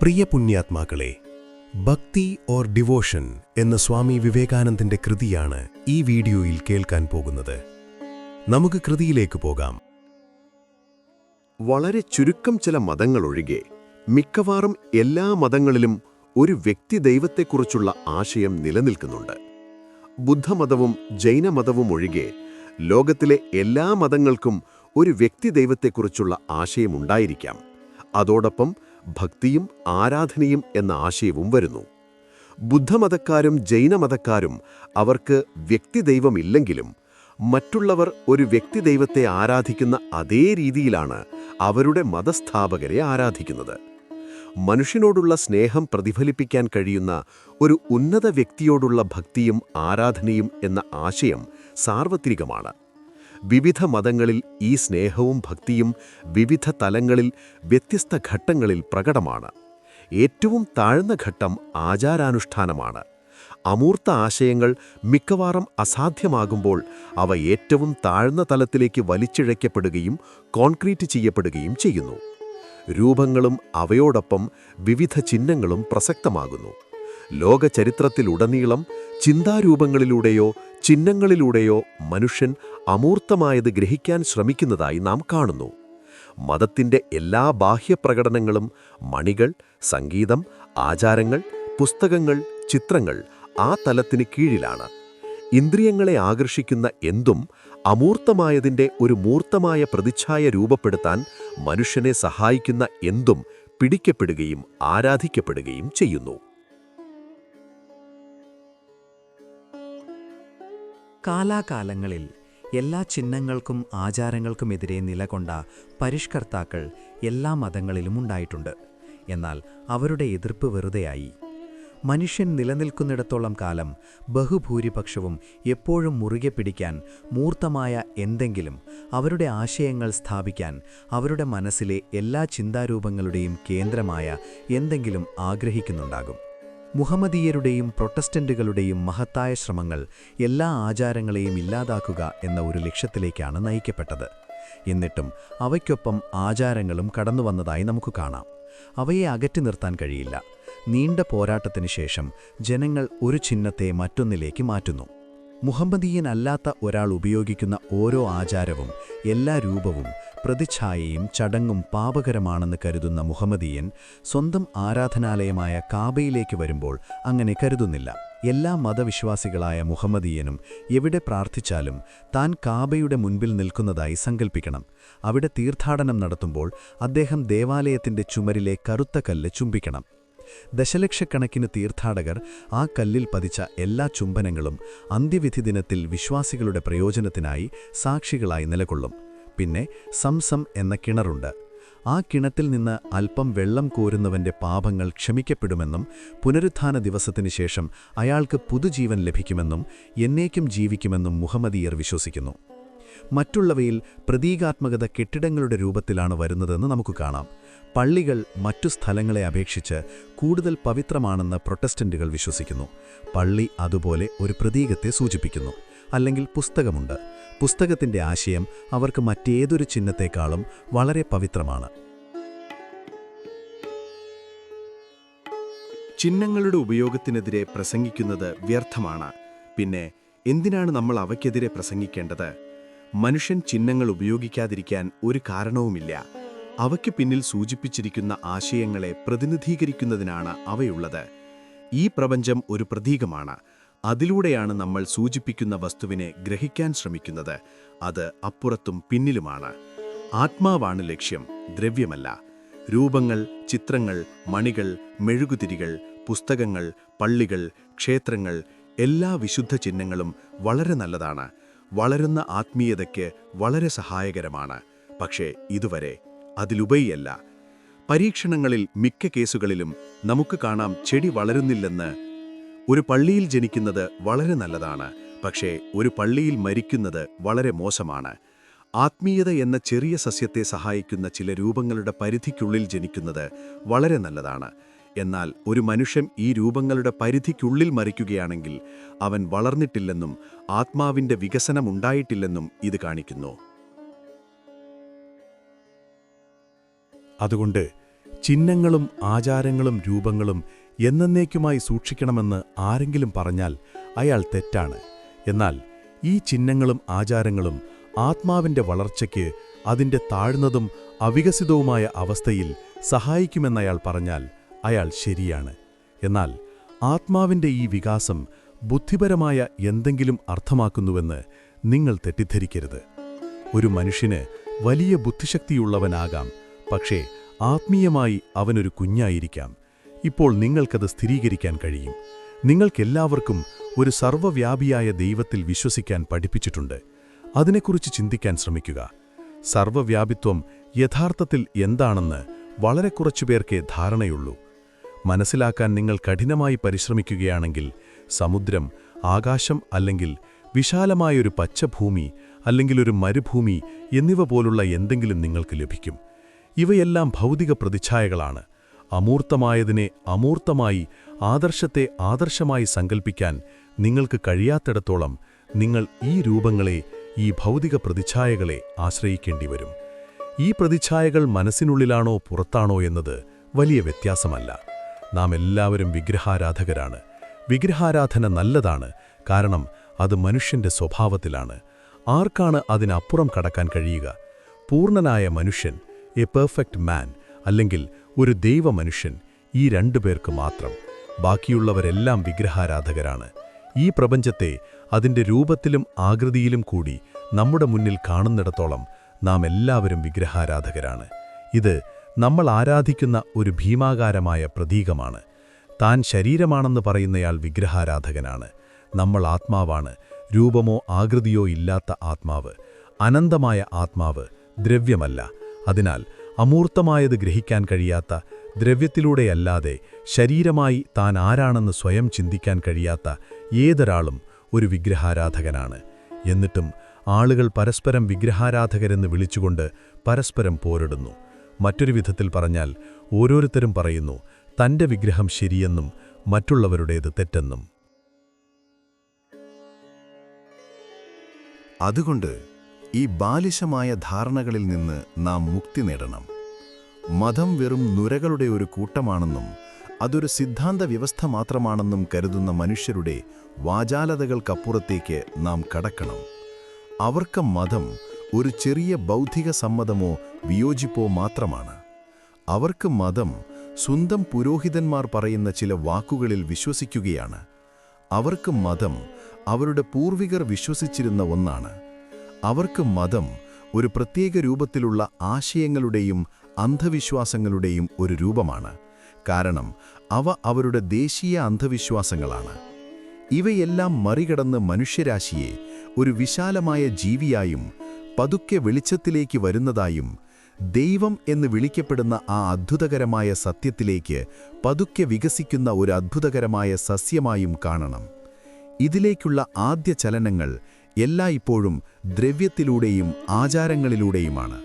പ്രിയ പുണ്യാത്മാക്കളെ, ഭക്തി or devotion എന്ന സ്വാമി വിവേകാനന്ദന്റെ കൃതിയാണ് ഈ വീഡിയോയിൽ കേൾക്കാൻ പോകുന്നത്. നമുക്ക് കൃതിയിലേക്ക് പോകാം. വളരെ ചുരുക്കം ചില മതങ്ങളൊഴികെ മിക്കവാറും എല്ലാ മതങ്ങളിലും ഒരു വ്യക്തി ദൈവത്തെക്കുറിച്ചുള്ള ആശയം നിലനിൽക്കുന്നുണ്ട്. ബുദ്ധമതവും ജൈനമതവും ഒഴികെ ലോകത്തിലെ എല്ലാ മതങ്ങൾക്കും ഒരു വ്യക്തി ദൈവത്തെക്കുറിച്ചുള്ള ആശയമുണ്ടായിരിക്കാം. അതോടൊപ്പം ഭക്തിയും ആരാധനയും എന്ന ആശയവും വരുന്നു. ബുദ്ധമതക്കാരും ജൈനമതക്കാരും അവർക്ക് വ്യക്തിദൈവമില്ലെങ്കിലും മറ്റുള്ളവർ ഒരു വ്യക്തിദൈവത്തെ ആരാധിക്കുന്ന അതേ രീതിയിലാണ് അവരുടെ മതസ്ഥാപകരെ ആരാധിക്കുന്നത്. മനുഷ്യനോടുള്ള സ്നേഹം പ്രതിഫലിപ്പിക്കാൻ കഴിയുന്ന ഒരു ഉന്നത വ്യക്തിയോടുള്ള ഭക്തിയും ആരാധനയും എന്ന ആശയം സാർവത്രികമാണ്. വിവിധ മതങ്ങളിൽ ഈ സ്നേഹവും ഭക്തിയും വിവിധ തലങ്ങളിൽ വ്യത്യസ്ത ഘട്ടങ്ങളിൽ പ്രകടമാണ്. ഏറ്റവും താഴ്ന്ന ഘട്ടം ആചാരാനുഷ്ഠാനമാണ്. അമൂർത്ത ആശയങ്ങൾ മിക്കവാറും അസാധ്യമാകുമ്പോൾ അവ ഏറ്റവും താഴ്ന്ന തലത്തിലേക്ക് വലിച്ചിഴയ്ക്കപ്പെടുകയും കോൺക്രീറ്റ് ചെയ്യപ്പെടുകയും ചെയ്യുന്നു. രൂപങ്ങളും അവയോടൊപ്പം വിവിധ ചിഹ്നങ്ങളും പ്രസക്തമാകുന്നു. ലോക ചരിത്രത്തിലുടനീളം ചിന്താരൂപങ്ങളിലൂടെയോ ചിഹ്നങ്ങളിലൂടെയോ മനുഷ്യൻ അമൂർത്തമായത് ഗ്രഹിക്കാൻ ശ്രമിക്കുന്നതായി നാം കാണുന്നു. മതത്തിൻ്റെ എല്ലാ ബാഹ്യപ്രകടനങ്ങളും മണികൾ, സംഗീതം, ആചാരങ്ങൾ, പുസ്തകങ്ങൾ, ചിത്രങ്ങൾ ആ തലത്തിന് കീഴിലാണ്. ഇന്ദ്രിയങ്ങളെ ആകർഷിക്കുന്ന എന്തും അമൂർത്തമായതിൻ്റെ ഒരു മൂർത്തമായ പ്രതിച്ഛായ രൂപപ്പെടുത്താൻ മനുഷ്യനെ സഹായിക്കുന്ന എന്തും പിടിക്കപ്പെടുകയും ആരാധിക്കപ്പെടുകയും ചെയ്യുന്നു. കാലാകാലങ്ങളിൽ എല്ലാ ചിഹ്നങ്ങൾക്കും ആചാരങ്ങൾക്കുമെതിരെ നിലകൊണ്ട പരിഷ്കർത്താക്കൾ എല്ലാ മതങ്ങളിലും ഉണ്ടായിട്ടുണ്ട്. എന്നാൽ അവരുടെ എതിർപ്പ് വെറുതെയായി. മനുഷ്യൻ നിലനിൽക്കുന്നിടത്തോളം കാലം ബഹുഭൂരിപക്ഷവും എപ്പോഴും മുറുകെ പിടിക്കാൻ, മൂർത്തമായ എന്തെങ്കിലും, അവരുടെ ആശയങ്ങൾ സ്ഥാപിക്കാൻ, അവരുടെ മനസ്സിലെ എല്ലാ ചിന്താരൂപങ്ങളുടെയും കേന്ദ്രമായ എന്തെങ്കിലും ആഗ്രഹിക്കുന്നുണ്ടാകും. മുഹമ്മദീയരുടെയും പ്രൊട്ടസ്റ്റന്റുകളുടെയും മഹത്തായ ശ്രമങ്ങൾ എല്ലാ ആചാരങ്ങളെയും ഇല്ലാതാക്കുക എന്ന ഒരു ലക്ഷ്യത്തിലേക്കാണ് നയിക്കപ്പെട്ടത്. എന്നിട്ടും അവയ്ക്കൊപ്പം ആചാരങ്ങളും കടന്നുവന്നതായി നമുക്ക് കാണാം. അവയെ അകറ്റി നിർത്താൻ കഴിയില്ല. നീണ്ട പോരാട്ടത്തിന് ശേഷം ജനങ്ങൾ ഒരു ചിഹ്നത്തെ മറ്റൊന്നിലേക്ക് മാറ്റുന്നു. മുഹമ്മദീയനല്ലാത്ത ഒരാൾ ഉപയോഗിക്കുന്ന ഓരോ ആചാരവും, എല്ലാ രൂപവും, പ്രതിച്ഛായയും ചടങ്ങും പാപകരമാണെന്ന് കരുതുന്ന മുഹമ്മദീയൻ സ്വന്തം ആരാധനാലയമായ കാബയിലേക്ക് വരുമ്പോൾ അങ്ങനെ കരുതുന്നില്ല. എല്ലാ മതവിശ്വാസികളായ മുഹമ്മദീയനും എവിടെ പ്രാർത്ഥിച്ചാലും താൻ കാബയുടെ മുൻപിൽ നിൽക്കുന്നതായി സങ്കൽപ്പിക്കണം. അവിടെ തീർത്ഥാടനം നടത്തുമ്പോൾ അദ്ദേഹം ദേവാലയത്തിൻ്റെ ചുമരിലെ കറുത്ത കല്ല് ചുംബിക്കണം. ദശലക്ഷക്കണക്കിന് തീർത്ഥാടകർ ആ കല്ലിൽ പതിച്ച എല്ലാ ചുംബനങ്ങളും അന്ത്യവിധി ദിനത്തിൽ വിശ്വാസികളുടെ പ്രയോജനത്തിനായി സാക്ഷികളായി നിലകൊള്ളും. പിന്നെ സംസം എന്ന കിണറുണ്ട്. ആ കിണറ്റിൽ നിന്ന് അല്പം വെള്ളം കോരുന്നവന്റെ പാപങ്ങൾ ക്ഷമിക്കപ്പെടുമെന്നും പുനരുത്ഥാന ദിവസത്തിനു ശേഷം അയാൾക്ക് പുതുജീവൻ ലഭിക്കുമെന്നും എന്നേക്കും ജീവിക്കുമെന്നും മുഹമ്മദീയർ വിശ്വസിക്കുന്നു. മറ്റുള്ളവയിൽ പ്രതീകാത്മകത കെട്ടിടങ്ങളുടെ രൂപത്തിലാണ് വരുന്നതെന്ന് നമുക്ക് കാണാം. പള്ളികൾ മറ്റു സ്ഥലങ്ങളെ അപേക്ഷിച്ച് കൂടുതൽ പവിത്രമാണെന്ന് പ്രൊട്ടസ്റ്റന്റുകൾ വിശ്വസിക്കുന്നു. പള്ളി അതുപോലെ ഒരു പ്രതീകത്തെ സൂചിപ്പിക്കുന്നു. അല്ലെങ്കിൽ പുസ്തകമുണ്ട്. പുസ്തകത്തിൻ്റെ ആശയം അവർക്ക് മറ്റേതൊരു ചിഹ്നത്തെക്കാളും വളരെ പവിത്രമാണ്. ചിഹ്നങ്ങളുടെ ഉപയോഗത്തിനെതിരെ പ്രസംഗിക്കുന്നത് വ്യർത്ഥമാണ്. പിന്നെ എന്തിനാണ് നമ്മൾ അവയ്ക്കെതിരെ പ്രസംഗിക്കേണ്ടത്? മനുഷ്യൻ ചിഹ്നങ്ങൾ ഉപയോഗിക്കാതിരിക്കാൻ ഒരു കാരണവുമില്ല. അവയ്ക്ക് പിന്നിൽ സൂചിപ്പിച്ചിരിക്കുന്ന ആശയങ്ങളെ പ്രതിനിധീകരിക്കുന്നതിനാണ് അവയുള്ളത്. ഈ പ്രപഞ്ചം ഒരു പ്രതീകമാണ്. അതിലൂടെയാണ് നമ്മൾ സൂചിപ്പിക്കുന്ന വസ്തുവിനെ ഗ്രഹിക്കാൻ ശ്രമിക്കുന്നത്. അത് അപ്പുറത്തും പിന്നിലുമാണ്. ആത്മാവാണ് ലക്ഷ്യം, ദ്രവ്യമല്ല. രൂപങ്ങൾ, ചിത്രങ്ങൾ, മണികൾ, മെഴുകുതിരികൾ, പുസ്തകങ്ങൾ, പള്ളികൾ, ക്ഷേത്രങ്ങൾ, എല്ലാ വിശുദ്ധ ചിഹ്നങ്ങളും വളരെ നല്ലതാണ്. വളരുന്ന ആത്മീയതയ്ക്ക് വളരെ സഹായകരമാണ്. പക്ഷേ ഇതുവരെ അതിലുപരിയല്ല. പരീക്ഷണങ്ങളിൽ മിക്ക കേസുകളിലും നമുക്ക് കാണാം ചെടി വളരുന്നില്ലെന്ന്. ഒരു പള്ളിയിൽ ജനിക്കുന്നത് വളരെ നല്ലതാണ്, പക്ഷേ ഒരു പള്ളിയിൽ മരിക്കുന്നത് വളരെ മോശമാണ്. ആത്മീയത എന്ന ചെറിയ സസ്യത്തെ സഹായിക്കുന്ന ചില രൂപങ്ങളുടെ പരിധിക്കുള്ളിൽ ജനിക്കുന്നത് വളരെ നല്ലതാണ്. എന്നാൽ ഒരു മനുഷ്യൻ ഈ രൂപങ്ങളുടെ പരിധിക്കുള്ളിൽ മരിക്കുകയാണെങ്കിൽ അവൻ വളർന്നിട്ടില്ലെന്നും ആത്മാവിൻ്റെ വികസനമുണ്ടായിട്ടില്ലെന്നും ഇത് കാണിക്കുന്നു. അതുകൊണ്ട് ചിഹ്നങ്ങളും ആചാരങ്ങളും രൂപങ്ങളും എന്നേക്കുമായി സൂക്ഷിക്കണമെന്ന് ആരെങ്കിലും പറഞ്ഞാൽ അയാൾ തെറ്റാണ്. എന്നാൽ ഈ ചിഹ്നങ്ങളും ആചാരങ്ങളും ആത്മാവിന്റെ വളർച്ചയ്ക്ക് അതിന്റെ താഴ്ന്നതും അവികസിതവുമായ അവസ്ഥയിൽ സഹായിക്കുമെന്നയാൾ പറഞ്ഞാൽ അയാൾ ശരിയാണ്. എന്നാൽ ആത്മാവിന്റെ ഈ വികാസം ബുദ്ധിപരമായ എന്തെങ്കിലും അർത്ഥമാക്കുന്നുവെന്ന് നിങ്ങൾ തെറ്റിദ്ധരിക്കരുത്. ഒരു മനുഷ്യന് വലിയ ബുദ്ധിശക്തിയുള്ളവനാകാം, പക്ഷേ ആത്മീയമായി അവനൊരു കുഞ്ഞായിരിക്കാം. ഇപ്പോൾ നിങ്ങൾക്കത് സ്ഥിരീകരിക്കാൻ കഴിയും. നിങ്ങൾക്കെല്ലാവർക്കും ഒരു സർവ്വവ്യാപിയായ ദൈവത്തിൽ വിശ്വസിക്കാൻ പഠിപ്പിച്ചിട്ടുണ്ട്. അതിനെക്കുറിച്ച് ചിന്തിക്കാൻ ശ്രമിക്കുക. സർവ്വവ്യാപിത്വം യഥാർത്ഥത്തിൽ എന്താണെന്ന് വളരെ കുറച്ചുപേർക്കേ ധാരണയുള്ളൂ. മനസ്സിലാക്കാൻ നിങ്ങൾ കഠിനമായി പരിശ്രമിക്കുകയാണെങ്കിൽ സമുദ്രം, ആകാശം അല്ലെങ്കിൽ വിശാലമായൊരു പച്ചഭൂമി അല്ലെങ്കിൽ ഒരു മരുഭൂമി എന്നിവ പോലുള്ള എന്തെങ്കിലും നിങ്ങൾക്ക് ലഭിക്കും. ഇവയെല്ലാം ഭൗതിക പ്രതിച്ഛായകളാണ്. അമൂർത്തമായതിനെ അമൂർത്തമായി, ആദർശത്തെ ആദർശമായി സങ്കൽപ്പിക്കാൻ നിങ്ങൾക്ക് കഴിയാത്തിടത്തോളം നിങ്ങൾ ഈ രൂപങ്ങളെ, ഈ ഭൗതിക പ്രതിച്ഛായകളെ ആശ്രയിക്കേണ്ടിവരും. ഈ പ്രതിച്ഛായകൾ മനസ്സിനുള്ളിലാണോ പുറത്താണോ എന്നത് വലിയ വ്യത്യാസമല്ല. നാം എല്ലാവരും വിഗ്രഹാരാധകരാണ്. വിഗ്രഹാരാധന നല്ലതാണ്, കാരണം അത് മനുഷ്യന്റെ സ്വഭാവത്തിലാണ്. ആർക്കാണ് അതിനപ്പുറം കടക്കാൻ കഴിയുക? പൂർണ്ണനായ മനുഷ്യൻ, എ പെർഫെക്റ്റ് മാൻ, അല്ലെങ്കിൽ ഒരു ദൈവമനുഷ്യൻ, ഈ രണ്ടുപേർക്ക് മാത്രം. ബാക്കിയുള്ളവരെല്ലാം വിഗ്രഹാരാധകരാണ്. ഈ പ്രപഞ്ചത്തെ അതിന്റെ രൂപത്തിലും ആകൃതിയിലും കൂടി നമ്മുടെ മുന്നിൽ കാണുന്നിടത്തോളം നാം എല്ലാവരും വിഗ്രഹാരാധകരാണ്. ഇത് നമ്മൾ ആരാധിക്കുന്ന ഒരു ഭീമാകാരമായ പ്രതീകമാണ്. താൻ ശരീരമാണെന്ന് പറയുന്നയാൾ വിഗ്രഹാരാധകനാണ്. നമ്മൾ ആത്മാവാണ്, രൂപമോ ആകൃതിയോ ഇല്ലാത്ത ആത്മാവ്, അനന്തമായ ആത്മാവ്, ദ്രവ്യമല്ല. അതിനാൽ അമൂർത്തമായത് ഗ്രഹിക്കാൻ കഴിയാത്ത, ദ്രവ്യത്തിലൂടെയല്ലാതെ ശരീരമായി താൻ ആരാണെന്ന് സ്വയം ചിന്തിക്കാൻ കഴിയാത്ത ഏതൊരാളും ഒരു വിഗ്രഹാരാധകനാണ്. എന്നിട്ടും ആളുകൾ പരസ്പരം വിഗ്രഹാരാധകരെന്ന് വിളിച്ചുകൊണ്ട് പരസ്പരം പോരിടുന്നു. മറ്റൊരു വിധത്തിൽ പറഞ്ഞാൽ, ഓരോരുത്തരും പറയുന്നു തന്റെ വിഗ്രഹം ശരിയെന്നും മറ്റുള്ളവരുടേത് തെറ്റെന്നും. അതുകൊണ്ട് ഈ ബാലിശമായ ധാരണകളിൽ നിന്ന് നാം മുക്തി നേടണം. മതം വെറും നുരകളുടെ ഒരു കൂട്ടമാണെന്നും അതൊരു സിദ്ധാന്ത വ്യവസ്ഥ മാത്രമാണെന്നും കരുതുന്ന മനുഷ്യരുടെ വാചാലതകൾക്കപ്പുറത്തേക്ക് നാം കടക്കണം. അവർക്ക് മതം ഒരു ചെറിയ ബൗദ്ധിക സമ്മതമോ വിയോജിപ്പോ മാത്രമാണ്. അവർക്ക് മതം സ്വന്തം പുരോഹിതന്മാർ പറയുന്ന ചില വാക്കുകളിൽ വിശ്വസിക്കുകയാണ്. അവർക്ക് മതം അവരുടെ പൂർവികർ വിശ്വസിച്ചിരുന്ന ഒന്നാണ്. അവർക്ക് മതം ഒരു പ്രത്യേക രൂപത്തിലുള്ള ആശയങ്ങളുടെയും അന്ധവിശ്വാസങ്ങളുടെയും ഒരു രൂപമാണ്. കാരണം അവ അവരുടെ ദേശീയ അന്ധവിശ്വാസങ്ങളാണ്. ഇവയെല്ലാം മറികടന്ന് മനുഷ്യരാശിയെ ഒരു വിശാലമായ ജീവിയായും പതുക്കെ വെളിച്ചത്തിലേക്ക് വരുന്നതായും ദൈവം എന്ന് വിളിക്കപ്പെടുന്ന ആ അദ്ഭുതകരമായ സത്യത്തിലേക്ക് പതുക്കെ വികസിക്കുന്ന ഒരു അദ്ഭുതകരമായ സസ്യമായും കാണണം. ഇതിലേക്കുള്ള ആദ്യ ചലനങ്ങൾ എല്ലായ്പ്പോഴും ദ്രവ്യത്തിലൂടെയും ആചാരങ്ങളിലൂടെയുമാണ്.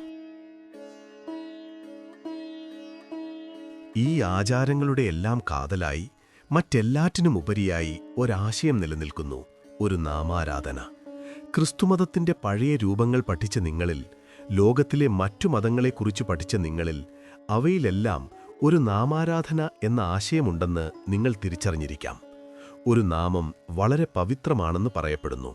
ഈ ആചാരങ്ങളുടെ എല്ലാം കാതലായി, മറ്റെല്ലാറ്റിനുമുപരിയായി ഒരാശയം നിലനിൽക്കുന്നു: ഒരു നാമാരാധന. ക്രിസ്തുമതത്തിന്റെ പഴയ രൂപങ്ങൾ പഠിച്ച നിങ്ങളിൽ, ലോകത്തിലെ മറ്റു മതങ്ങളെക്കുറിച്ച് പഠിച്ച നിങ്ങളിൽ, അവയിലെല്ലാം ഒരു നാമാരാധന എന്ന ആശയമുണ്ടെന്ന് നിങ്ങൾ തിരിച്ചറിഞ്ഞിരിക്കാം. ഒരു നാമം വളരെ പവിത്രമാണെന്ന് പറയപ്പെടുന്നു.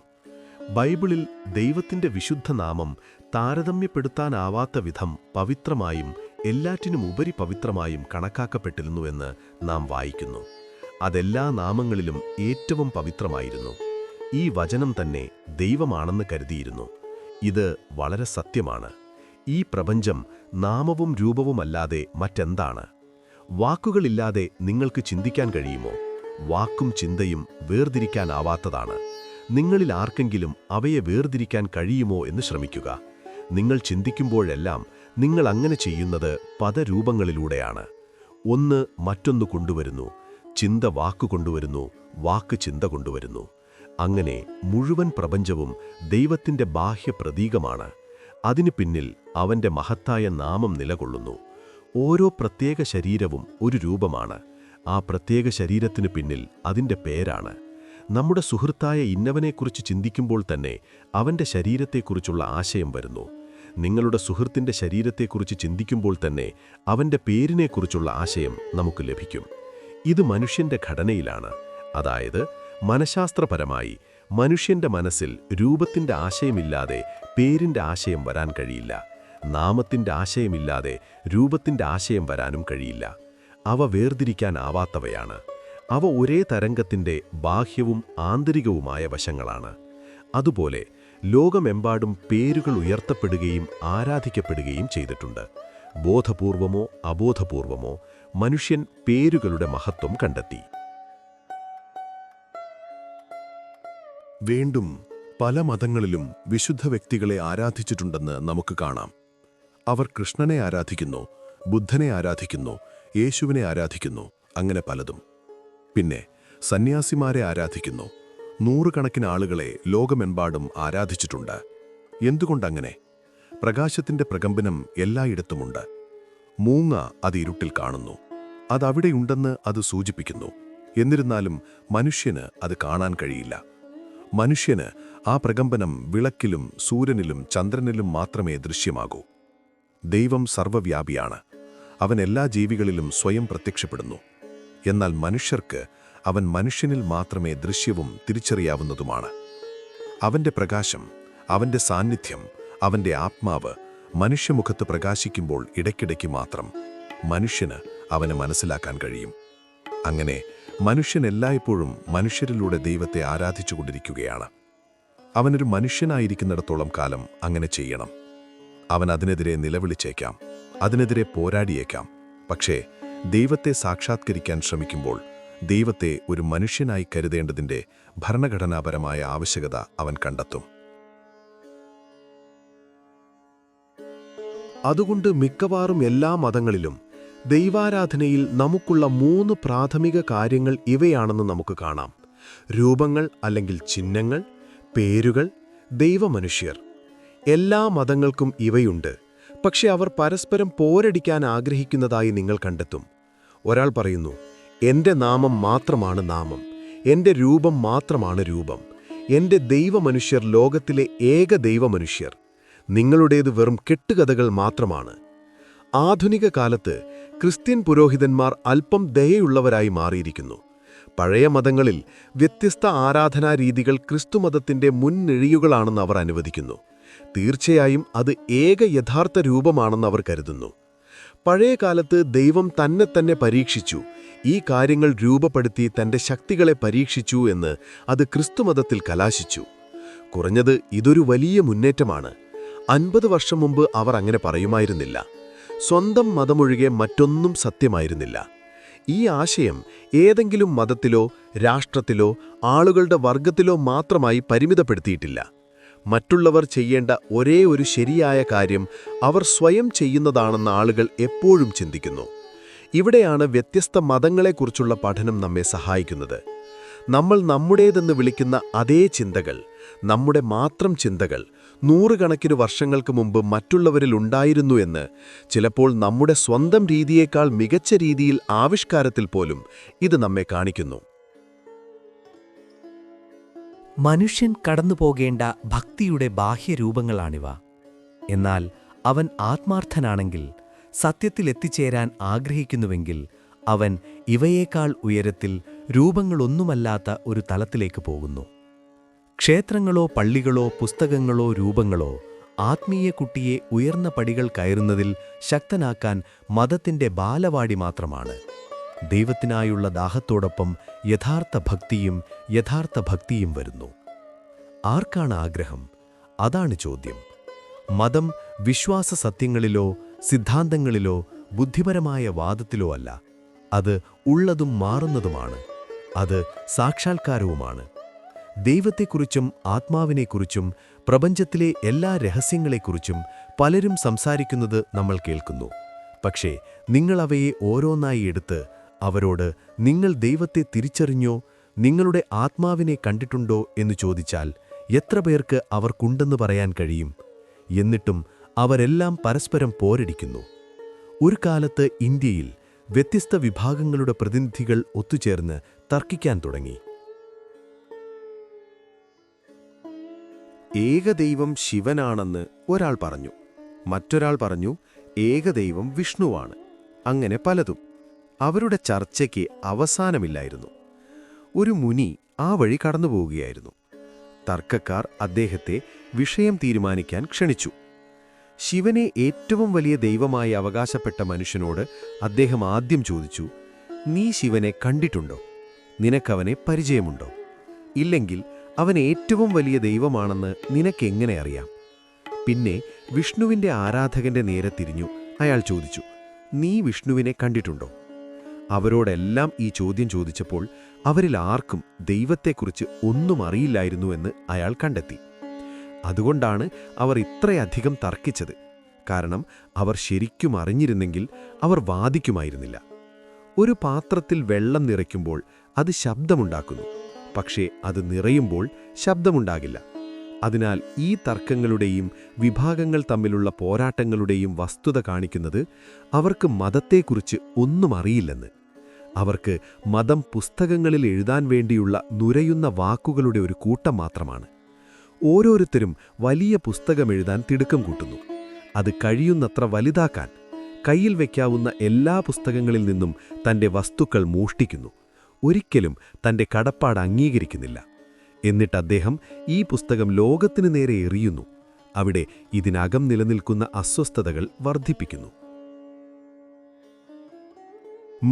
ബൈബിളിൽ ദൈവത്തിന്റെ വിശുദ്ധ നാമം താരതമ്യപ്പെടുത്താനാവാത്ത വിധം പവിത്രമായും എല്ലാറ്റിനുമുപരി പവിത്രമായും കണക്കാക്കപ്പെട്ടിരുന്നുവെന്ന് നാം വായിക്കുന്നു. അതെല്ലാ നാമങ്ങളിലും ഏറ്റവും പവിത്രമായിരുന്നു. ഈ വചനം തന്നെ ദൈവമാണെന്ന് കരുതിയിരുന്നു. ഇത് വളരെ സത്യമാണ്. ഈ പ്രപഞ്ചം നാമവും രൂപവുമല്ലാതെ മറ്റെന്താണ്? വാക്കുകളില്ലാതെ നിങ്ങൾക്ക് ചിന്തിക്കാൻ കഴിയുമോ? വാക്കും ചിന്തയും വേർതിരിക്കാനാവാത്തതാണ്. നിങ്ങളിൽ ആർക്കെങ്കിലും അവയെ വേർതിരിക്കാൻ കഴിയുമോ എന്ന് ശ്രമിക്കുക. നിങ്ങൾ ചിന്തിക്കുമ്പോഴെല്ലാം നിങ്ങൾ അങ്ങനെ ചെയ്യുന്നത് പദരൂപങ്ങളിലൂടെയാണ്. ഒന്ന് മറ്റൊന്ന് കൊണ്ടുവരുന്നു, ചിന്ത വാക്ക് കൊണ്ടുവരുന്നു, വാക്ക് ചിന്ത കൊണ്ടുവരുന്നു. അങ്ങനെ മുഴുവൻ പ്രപഞ്ചവും ദൈവത്തിന്റെ ബാഹ്യ പ്രതീകമാണ്. അതിനു പിന്നിൽ അവന്റെ മഹത്തായ നാമം നിലകൊള്ളുന്നു. ഓരോ പ്രത്യേക ശരീരവും ഒരു രൂപമാണ്. ആ പ്രത്യേക ശരീരത്തിനു പിന്നിൽ അതിന്റെ പേരാണ്. നമ്മുടെ സുഹൃത്തായ ഇന്നവനെക്കുറിച്ച് ചിന്തിക്കുമ്പോൾ തന്നെ അവന്റെ ശരീരത്തെക്കുറിച്ചുള്ള ആശയം വരുന്നു. നിങ്ങളുടെ സുഹൃത്തിന്റെ ശരീരത്തെക്കുറിച്ച് ചിന്തിക്കുമ്പോൾ തന്നെ അവന്റെ പേരിനെക്കുറിച്ചുള്ള ആശയം നമുക്ക് ലഭിക്കും. ഇത് മനുഷ്യന്റെ ഘടനയിലാണ്. അതായത് മനഃശാസ്ത്രപരമായി മനുഷ്യന്റെ മനസ്സിൽ രൂപത്തിന്റെ ആശയമില്ലാതെ പേരിന്റെ ആശയം വരാൻ കഴിയില്ല. നാമത്തിന്റെ ആശയമില്ലാതെ രൂപത്തിന്റെ ആശയം വരാനും കഴിയില്ല. അവ വേർതിരിക്കാനാവാത്തവയാണ്. അവ ഒരേ തരംഗത്തിന്റെ ബാഹ്യവും ആന്തരികവുമായ വശങ്ങളാണ്. അതുപോലെ ലോകമെമ്പാടും പേരുകൾ ഉയർത്തപ്പെടുകയും ആരാധിക്കപ്പെടുകയും ചെയ്തിട്ടുണ്ട്. ബോധപൂർവമോ അബോധപൂർവമോ മനുഷ്യൻ പേരുകളുടെ മഹത്വം കണ്ടെത്തി. വീണ്ടും പല മതങ്ങളിലും വിശുദ്ധ വ്യക്തികളെ ആരാധിച്ചിട്ടുണ്ടെന്ന് നമുക്ക് കാണാം. അവർ കൃഷ്ണനെ ആരാധിക്കുന്നു, ബുദ്ധനെ ആരാധിക്കുന്നു, യേശുവിനെ ആരാധിക്കുന്നു, അങ്ങനെ പലതും. പിന്നെ സന്യാസിമാരെ ആരാധിക്കുന്നു. നൂറുകണക്കിന് ആളുകളെ ലോകമെമ്പാടും ആരാധിച്ചിട്ടുണ്ട്. എന്തുകൊണ്ടങ്ങനെ? പ്രകാശത്തിന്റെ പ്രകമ്പനം എല്ലായിടത്തുമുണ്ട്. മൂങ്ങ അത് ഇരുട്ടിൽ കാണുന്നു. അതവിടെയുണ്ടെന്ന് അത് സൂചിപ്പിക്കുന്നു. എന്നിരുന്നാലും മനുഷ്യന് അത് കാണാൻ കഴിയില്ല. മനുഷ്യന് ആ പ്രകമ്പനം വിളക്കിലും സൂര്യനിലും ചന്ദ്രനിലും മാത്രമേ ദൃശ്യമാകൂ. ദൈവം സർവ്വവ്യാപിയാണ്. അവൻ എല്ലാ ജീവികളിലും സ്വയം പ്രത്യക്ഷപ്പെടുന്നു. എന്നാൽ മനുഷ്യർക്ക് അവൻ മനുഷ്യനിൽ മാത്രമേ ദൃശ്യവും തിരിച്ചറിയാവുന്നതുമാണ്. അവന്റെ പ്രകാശം, അവന്റെ സാന്നിധ്യം, അവന്റെ ആത്മാവ് മനുഷ്യമുഖത്ത് പ്രകാശിക്കുമ്പോൾ ഇടയ്ക്കിടയ്ക്ക് മാത്രം മനുഷ്യന് അവനെ മനസ്സിലാക്കാൻ കഴിയും. അങ്ങനെ മനുഷ്യൻ എല്ലായ്പ്പോഴും മനുഷ്യരിലൂടെ ദൈവത്തെ ആരാധിച്ചുകൊണ്ടിരിക്കുകയാണ്. അവനൊരു മനുഷ്യനായിരിക്കുന്നിടത്തോളം കാലം അങ്ങനെ ചെയ്യണം. അവൻ അതിനെതിരെ നിലവിളിച്ചേക്കാം, അതിനെതിരെ പോരാടിയേക്കാം. പക്ഷേ ദൈവത്തെ സാക്ഷാത്കരിക്കാൻ ശ്രമിക്കുമ്പോൾ ദൈവത്തെ ഒരു മനുഷ്യനായി കരുതേണ്ടതിൻ്റെ ഭരണഘടനാപരമായ ആവശ്യകത അവൻ കണ്ടെത്തും. അതുകൊണ്ട് മിക്കവാറും എല്ലാ മതങ്ങളിലും ദൈവാരാധനയിൽ നമുക്കുള്ള 3 പ്രാഥമിക കാര്യങ്ങൾ ഇവയാണെന്ന് നമുക്ക് കാണാം. രൂപങ്ങൾ അല്ലെങ്കിൽ ചിഹ്നങ്ങൾ, പേരുകൾ, ദൈവമനുഷ്യർ. എല്ലാ മതങ്ങൾക്കും ഇവയുണ്ട്. പക്ഷെ അവർ പരസ്പരം പോരടിക്കാൻ ആഗ്രഹിക്കുന്നതായി നിങ്ങൾ കണ്ടെത്തും. ഒരാൾ പറയുന്നു, എൻ്റെ നാമം മാത്രമാണ് നാമം, എൻ്റെ രൂപം മാത്രമാണ് രൂപം, എൻ്റെ ദൈവമനുഷ്യർ ലോകത്തിലെ ഏക ദൈവമനുഷ്യർ, നിങ്ങളുടേത് വെറും കെട്ടുകഥകൾ മാത്രമാണ്. ആധുനിക കാലത്ത് ക്രിസ്ത്യൻ പുരോഹിതന്മാർ അല്പം ദയയുള്ളവരായി മാറിയിരിക്കുന്നു. പഴയ മതങ്ങളിൽ വ്യത്യസ്ത ആരാധനാരീതികൾ ക്രിസ്തുമതത്തിൻ്റെ മുൻനിഴയുകളാണെന്ന് അവർ അനുവദിക്കുന്നു. തീർച്ചയായും അത് ഏക യഥാർത്ഥ രൂപമാണെന്ന് അവർ കരുതുന്നു. പഴയ കാലത്ത് ദൈവം തന്നെ പരീക്ഷിച്ചു, ഈ കാര്യങ്ങൾ രൂപപ്പെടുത്തി തൻ്റെ ശക്തികളെ പരീക്ഷിച്ചു എന്ന് അത് ക്രിസ്തുമതത്തിൽ കലാശിച്ചു. കുറഞ്ഞത് ഇതൊരു വലിയ മുന്നേറ്റമാണ്. 50 വർഷം മുമ്പ് അവർ അങ്ങനെ പറയുമായിരുന്നില്ല. സ്വന്തം മതമൊഴികെ മറ്റൊന്നും സത്യമായിരുന്നില്ല. ഈ ആശയം ഏതെങ്കിലും മതത്തിലോ രാഷ്ട്രത്തിലോ ആളുകളുടെ വർഗത്തിലോ മാത്രമായി പരിമിതപ്പെടുത്തിയിട്ടില്ല. മറ്റുള്ളവർ ചെയ്യേണ്ട ഒരേ ഒരു ശരിയായ കാര്യം അവർ സ്വയം ചെയ്യുന്നതാണെന്ന് ആളുകൾ എപ്പോഴും ചിന്തിക്കുന്നു. ഇവിടെയാണ് വ്യത്യസ്ത മതങ്ങളെക്കുറിച്ചുള്ള പഠനം നമ്മെ സഹായിക്കുന്നത്. നമ്മൾ നമ്മുടേതെന്ന് വിളിക്കുന്ന അതേ ചിന്തകൾ, നമ്മുടെ മാത്രം ചിന്തകൾ, നൂറുകണക്കിന് വർഷങ്ങൾക്ക് മുമ്പ് മറ്റുള്ളവരിൽ ഉണ്ടായിരുന്നു എന്ന്, ചിലപ്പോൾ നമ്മുടെ സ്വന്തം രീതിയേക്കാൾ മികച്ച രീതിയിൽ ആവിഷ്കാരത്തിൽ പോലും ഇത് നമ്മെ കാണിക്കുന്നു. മനുഷ്യൻ കടന്നുപോകേണ്ട ഭക്തിയുടെ ബാഹ്യരൂപങ്ങളാണിവ. എന്നാൽ അവൻ ആത്മാർത്ഥനാണെങ്കിൽ, സത്യത്തിൽ എത്തിച്ചേരാൻ ആഗ്രഹിക്കുന്നുവെങ്കിൽ, അവൻ ഇവയേക്കാൾ ഉയരത്തിൽ രൂപങ്ങളൊന്നുമല്ലാത്ത ഒരു തലത്തിലേക്ക് പോകുന്നു. ക്ഷേത്രങ്ങളോ പള്ളികളോ പുസ്തകങ്ങളോ രൂപങ്ങളോ ആത്മീയ കുട്ടിയെ ഉയർന്ന പടികൾ കയറുന്നതിൽ ശക്തനാക്കാൻ മതത്തിൻ്റെ ബാലവാടി മാത്രമാണ്. ദൈവത്തിനായുള്ള ദാഹത്തോടൊപ്പം യഥാർത്ഥ ഭക്തിയും വരുന്നു. ആർക്കാണ് ആഗ്രഹം? അതാണ് ചോദ്യം. മതം വിശ്വാസ സത്യങ്ങളിലോ സിദ്ധാന്തങ്ങളിലോ ബുദ്ധിപരമായ വാദത്തിലോ അല്ല. അത് ഉള്ളതും മാറുന്നതുമാണ്. അത് സാക്ഷാത്കാരവുമാണ്. ദൈവത്തെക്കുറിച്ചും ആത്മാവിനെക്കുറിച്ചും പ്രപഞ്ചത്തിലെ എല്ലാ രഹസ്യങ്ങളെക്കുറിച്ചും പലരും സംസാരിക്കുന്നത് നമ്മൾ കേൾക്കുന്നു. പക്ഷേ നിങ്ങളവയെ ഓരോന്നായി എടുത്ത് അവരോട് നിങ്ങൾ ദൈവത്തെ തിരിച്ചറിഞ്ഞോ, നിങ്ങളുടെ ആത്മാവിനെ കണ്ടിട്ടുണ്ടോ എന്ന് ചോദിച്ചാൽ എത്ര പേർക്ക് അവർക്കുണ്ടെന്ന് പറയാൻ കഴിയും? എന്നിട്ടും അവരെല്ലാം പരസ്പരം പോരടിക്കുന്നു. ഒരു കാലത്ത് ഇന്ത്യയിൽ വ്യത്യസ്ത വിഭാഗങ്ങളുടെ പ്രതിനിധികൾ ഒത്തുചേർന്ന് തർക്കിക്കാൻ തുടങ്ങി. ഏകദൈവം ശിവനാണെന്ന് ഒരാൾ പറഞ്ഞു. മറ്റൊരാൾ പറഞ്ഞു ഏകദൈവം വിഷ്ണുവാണ്. അങ്ങനെ പലതും. അവരുടെ ചർച്ചയ്ക്ക് അവസാനമില്ലായിരുന്നു. ഒരു മുനി ആ വഴി കടന്നുപോവുകയായിരുന്നു. തർക്കക്കാർ അദ്ദേഹത്തെ വിഷയം തീരുമാനിക്കാൻ ക്ഷണിച്ചു. ശിവനെ ഏറ്റവും വലിയ ദൈവമായി അവകാശപ്പെട്ട മനുഷ്യനോട് അദ്ദേഹം ആദ്യം ചോദിച്ചു, നീ ശിവനെ കണ്ടിട്ടുണ്ടോ? നിനക്കവനെ പരിചയമുണ്ടോ? ഇല്ലെങ്കിൽ അവൻ ഏറ്റവും വലിയ ദൈവമാണെന്ന് നിനക്കെങ്ങനെ അറിയാം? പിന്നെ വിഷ്ണുവിൻ്റെ ആരാധകന്റെ നേരെ തിരിഞ്ഞു അയാൾ ചോദിച്ചു, നീ വിഷ്ണുവിനെ കണ്ടിട്ടുണ്ടോ? അവരോടെല്ലാം ഈ ചോദ്യം ചോദിച്ചപ്പോൾ അവരിൽ ആർക്കും ദൈവത്തെക്കുറിച്ച് ഒന്നും അറിയില്ലായിരുന്നുവെന്ന് അയാൾ കണ്ടെത്തി. അതുകൊണ്ടാണ് അവർ ഇത്രയധികം തർക്കിച്ചത്. കാരണം അവർ ശരിക്കും അറിഞ്ഞിരുന്നെങ്കിൽ അവർ വാദിക്കുമായിരുന്നില്ല. ഒരു പാത്രത്തിൽ വെള്ളം നിറയ്ക്കുമ്പോൾ അത് ശബ്ദമുണ്ടാക്കുന്നു, പക്ഷേ അത് നിറയുമ്പോൾ ശബ്ദമുണ്ടാകില്ല. അതിനാൽ ഈ തർക്കങ്ങളുടെയും വിഭാഗങ്ങൾ തമ്മിലുള്ള പോരാട്ടങ്ങളുടെയും വസ്തുത കാണിക്കുന്നത് അവർക്ക് മതത്തെക്കുറിച്ച് ഒന്നും അറിയില്ലെന്ന്. അവർക്ക് മതം പുസ്തകങ്ങളിൽ എഴുതാൻ വേണ്ടിയുള്ള നുരയുന്ന വാക്കുകളുടെ ഒരു കൂട്ടം മാത്രമാണ്. ഓരോരുത്തരും വലിയ പുസ്തകമെഴുതാൻ തിടുക്കം കൂട്ടുന്നു. അത് കഴിയുന്നത്ര വലുതാക്കാൻ കയ്യിൽ വയ്ക്കാവുന്ന എല്ലാ പുസ്തകങ്ങളിൽ നിന്നും തൻ്റെ വസ്തുക്കൾ മോഷ്ടിക്കുന്നു. ഒരിക്കലും തൻ്റെ കടപ്പാട് അംഗീകരിക്കുന്നില്ല. എന്നിട്ട് അദ്ദേഹം ഈ പുസ്തകം ലോകത്തിനു നേരെ എറിയുന്നു. അവിടെ ഇതിനകം നിലനിൽക്കുന്ന അസ്വസ്ഥതകൾ വർദ്ധിപ്പിക്കുന്നു.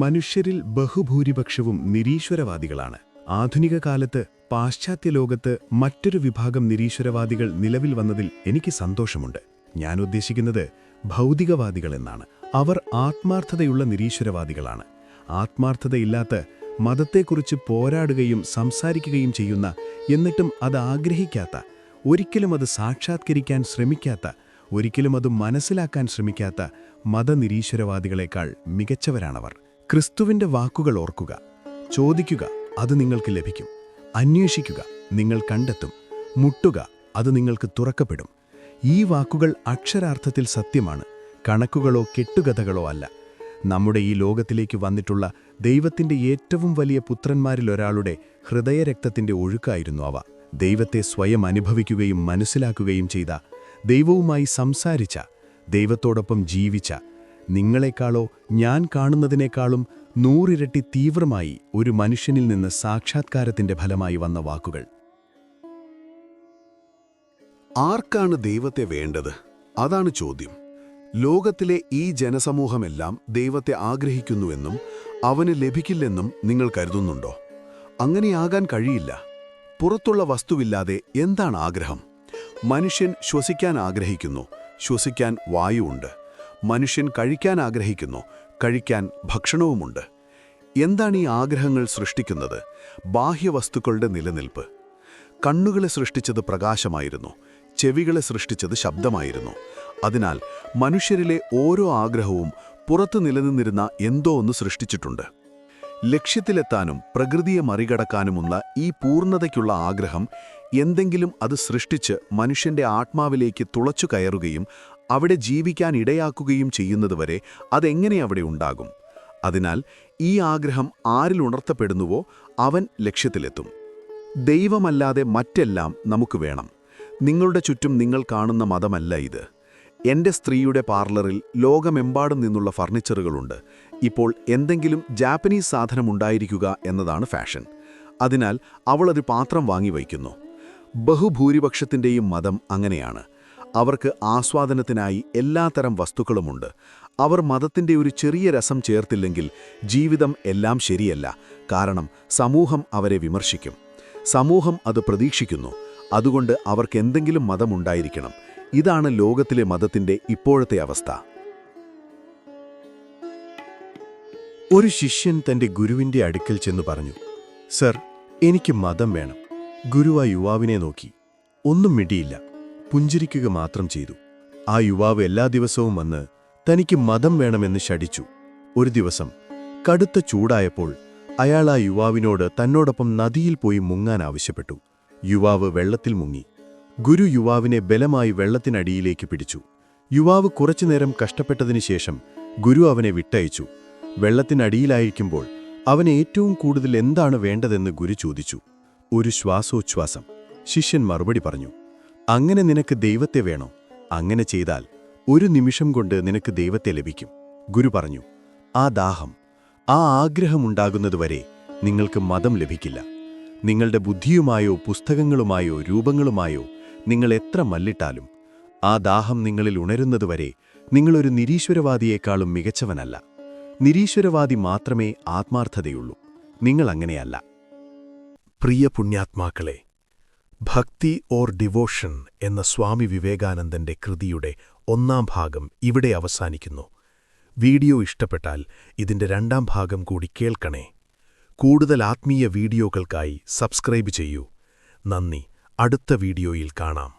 മനുഷ്യരിൽ ബഹുഭൂരിപക്ഷവും നിരീശ്വരവാദികളാണ്. ആധുനിക കാലത്ത് പാശ്ചാത്യ ലോകത്ത് മറ്റൊരു വിഭാഗം നിരീശ്വരവാദികൾ നിലവിൽ വന്നതിൽ എനിക്ക് സന്തോഷമുണ്ട്. ഞാൻ ഉദ്ദേശിക്കുന്നത് ഭൗതികവാദികൾ എന്നാണ്. അവർ ആത്മാർത്ഥതയുള്ള നിരീശ്വരവാദികളാണ്. ആത്മാർത്ഥതയില്ലാത്ത, മതത്തെക്കുറിച്ച് പോരാടുകയും സംസാരിക്കുകയും ചെയ്യുന്ന, എന്നിട്ടും അത് ആഗ്രഹിക്കാത്ത, ഒരിക്കലും അത് സാക്ഷാത്കരിക്കാൻ ശ്രമിക്കാത്ത, ഒരിക്കലും അത് മനസ്സിലാക്കാൻ ശ്രമിക്കാത്ത മതനിരീശ്വരവാദികളെക്കാൾ മികച്ചവരാണവർ. ക്രിസ്തുവിൻ്റെ വാക്കുകൾ ഓർക്കുക. ചോദിക്കുക, അത് നിങ്ങൾക്ക് ലഭിക്കും. അന്വേഷിക്കുക, നിങ്ങൾ കണ്ടെത്തും. മുട്ടുക, അത് നിങ്ങൾക്ക് തുറക്കപ്പെടും. ഈ വാക്കുകൾ അക്ഷരാർത്ഥത്തിൽ സത്യമാണ്. കണക്കുകളോ കെട്ടുകഥകളോ അല്ല. നമ്മുടെ ഈ ലോകത്തിലേക്ക് വന്നിട്ടുള്ള ദൈവത്തിൻ്റെ ഏറ്റവും വലിയ പുത്രന്മാരിലൊരാളുടെ ഹൃദയരക്തത്തിൻ്റെ ഒഴുക്കായിരുന്നു അവ. ദൈവത്തെ സ്വയം അനുഭവിക്കുകയും മനസ്സിലാക്കുകയും ചെയ്ത, ദൈവവുമായി സംസാരിച്ച, ദൈവത്തോടൊപ്പം ജീവിച്ച, നിങ്ങളെക്കാളോ ഞാൻ കാണുന്നതിനേക്കാളും 100 ഇരട്ടി തീവ്രമായി ഒരു മനുഷ്യനിൽ നിന്ന് സാക്ഷാത്കാരത്തിൻ്റെ ഫലമായി വന്ന വാക്കുകൾ. ആർക്കാണ് ദൈവത്തെ വേണ്ടത്? അതാണ് ചോദ്യം. ലോകത്തിലെ ഈ ജനസമൂഹമെല്ലാം ദൈവത്തെ ആഗ്രഹിക്കുന്നുവെന്നും അവന് ലഭിക്കില്ലെന്നും നിങ്ങൾ കരുതുന്നുണ്ടോ? അങ്ങനെയാകാൻ കഴിയില്ല. പുറത്തുള്ള വസ്തുവില്ലാതെ എന്താണ് ആഗ്രഹം? മനുഷ്യൻ ശ്വസിക്കാൻ ആഗ്രഹിക്കുന്നു. ശ്വസിക്കാൻ വായുവുണ്ട്. മനുഷ്യൻ കഴിക്കാൻ ആഗ്രഹിക്കുന്നു. കഴിക്കാൻ ഭക്ഷണവുമുണ്ട്. എന്താണ് ഈ ആഗ്രഹങ്ങൾ സൃഷ്ടിക്കുന്നത്? ബാഹ്യവസ്തുക്കളുടെ നിലനിൽപ്പ്. കണ്ണുകളെ സൃഷ്ടിച്ചത് പ്രകാശമായിരുന്നു. ചെവികളെ സൃഷ്ടിച്ചത് ശബ്ദമായിരുന്നു. അതിനാൽ മനുഷ്യരിലെ ഓരോ ആഗ്രഹവും പുറത്തു നിലനിന്നിരുന്ന എന്തോ ഒന്ന് സൃഷ്ടിച്ചിട്ടുണ്ട്. ലക്ഷ്യത്തിലെത്താനും പ്രകൃതിയെ മറികടക്കാനുമുള്ള ഈ പൂർണ്ണതയ്ക്കുള്ള ആഗ്രഹം എന്തെങ്കിലും അത് സൃഷ്ടിച്ച് മനുഷ്യന്റെ ആത്മാവിലേക്ക് തുളച്ചു കയറുകയും അവിടെ ജീവിക്കാൻ ഇടയാക്കുകയും ചെയ്യുന്നതുവരെ അതെങ്ങനെ അവിടെ ഉണ്ടാകും? അതിനാൽ ഈ ആഗ്രഹം ആരിൽ ഉണർത്തപ്പെടുന്നുവോ അവൻ ലക്ഷ്യത്തിലെത്തും. ദൈവമല്ലാതെ മറ്റെല്ലാം നമുക്ക് വേണം. നിങ്ങളുടെ ചുറ്റും നിങ്ങൾ കാണുന്ന മതമല്ല ഇത്. എൻ്റെ സ്ത്രീയുടെ പാർലറിൽ ലോകമെമ്പാടും നിന്നുള്ള ഫർണിച്ചറുകളുണ്ട്. ഇപ്പോൾ എന്തെങ്കിലും ജാപ്പനീസ് സാധനമുണ്ടായിരിക്കുക എന്നതാണ് ഫാഷൻ. അതിനാൽ അവളൊരു പാത്രം വാങ്ങി വയ്ക്കുന്നു. ബഹുഭൂരിപക്ഷത്തിൻ്റെയും മതം അങ്ങനെയാണ്. അവർക്ക് ആസ്വാദനത്തിനായി എല്ലാത്തരം വസ്തുക്കളുമുണ്ട്. അവർ മതത്തിൻ്റെ ഒരു ചെറിയ രസം ചേർത്തില്ലെങ്കിൽ ജീവിതം എല്ലാം ശരിയല്ല. കാരണം സമൂഹം അവരെ വിമർശിക്കും. സമൂഹം അത് പ്രതീക്ഷിക്കുന്നു. അതുകൊണ്ട് അവർക്ക് എന്തെങ്കിലും മതമുണ്ടായിരിക്കണം. ഇതാണ് ലോകത്തിലെ മതത്തിൻ്റെ ഇപ്പോഴത്തെ അവസ്ഥ. ഒരു ശിഷ്യൻ തൻ്റെ ഗുരുവിൻ്റെ അടുക്കൽ ചെന്നു പറഞ്ഞു, സർ, എനിക്ക് മതം വേണം. ഗുരു ആ യുവാവിനെ നോക്കി. ഒന്നും മിണ്ടിയില്ല. പുഞ്ചിരിക്കുക മാത്രം ചെയ്തു. ആ യുവാവ് എല്ലാ ദിവസവും വന്ന് തനിക്ക് മതം വേണമെന്ന് ശഠിച്ചു. ഒരു ദിവസം കടുത്ത ചൂടായപ്പോൾ അയാൾ ആ യുവാവിനോട് തന്നോടൊപ്പം നദിയിൽ പോയി മുങ്ങാൻ ആവശ്യപ്പെട്ടു. യുവാവ് വെള്ളത്തിൽ മുങ്ങി. ഗുരു യുവാവിനെ ബലമായി വെള്ളത്തിനടിയിലേക്ക് പിടിച്ചു. യുവാവ് കുറച്ചുനേരം കഷ്ടപ്പെട്ടതിനു ശേഷം ഗുരു അവനെ വിട്ടയച്ചു. വെള്ളത്തിനടിയിലായിരിക്കുമ്പോൾ അവന് ഏറ്റവും കൂടുതൽ എന്താണ് വേണ്ടതെന്ന് ഗുരു ചോദിച്ചു. ഒരു ശ്വാസോച്ഛ്വാസം. ശിഷ്യൻ മറുപടി പറഞ്ഞു, അങ്ങനെ നിനക്ക് ദൈവത്തെ വേണോ? അങ്ങനെ ചെയ്താൽ ഒരു നിമിഷം കൊണ്ട് നിനക്ക് ദൈവത്തെ ലഭിക്കും. ഗുരു പറഞ്ഞു, ആ ദാഹം, ആ ആഗ്രഹമുണ്ടാകുന്നതുവരെ നിങ്ങൾക്ക് മതം ലഭിക്കില്ല. നിങ്ങളുടെ ബുദ്ധിയുമായോ പുസ്തകങ്ങളുമായോ രൂപങ്ങളുമായോ നിങ്ങൾ എത്ര മല്ലിട്ടാലും ആ ദാഹം നിങ്ങളിൽ ഉണരുന്നതുവരെ നിങ്ങളൊരു നിരീശ്വരവാദിയേക്കാളും മികച്ചവനല്ല. നിരീശ്വരവാദി മാത്രമേ ആത്മാർത്ഥതയുള്ളൂ. നിങ്ങൾ അങ്ങനെയല്ല. പ്രിയ പുണ്യാത്മാക്കളെ, ഭക്തി ഓർ ഡിവോഷൻ എന്ന സ്വാമി വിവേകാനന്ദന്റെ കൃതിയുടെ 1-ാം ഭാഗം ഇവിടെ അവസാനിക്കുന്നു. വീഡിയോ ഇഷ്ടപ്പെട്ടാൽ ഇതിന്റെ 2-ാം ഭാഗം കൂടി കേൾക്കണേ. കൂടുതൽ ആത്മീയ വീഡിയോകൾക്കായി സബ്സ്ക്രൈബ് ചെയ്യൂ. നന്ദി. അടുത്ത വീഡിയോയിൽ കാണാം.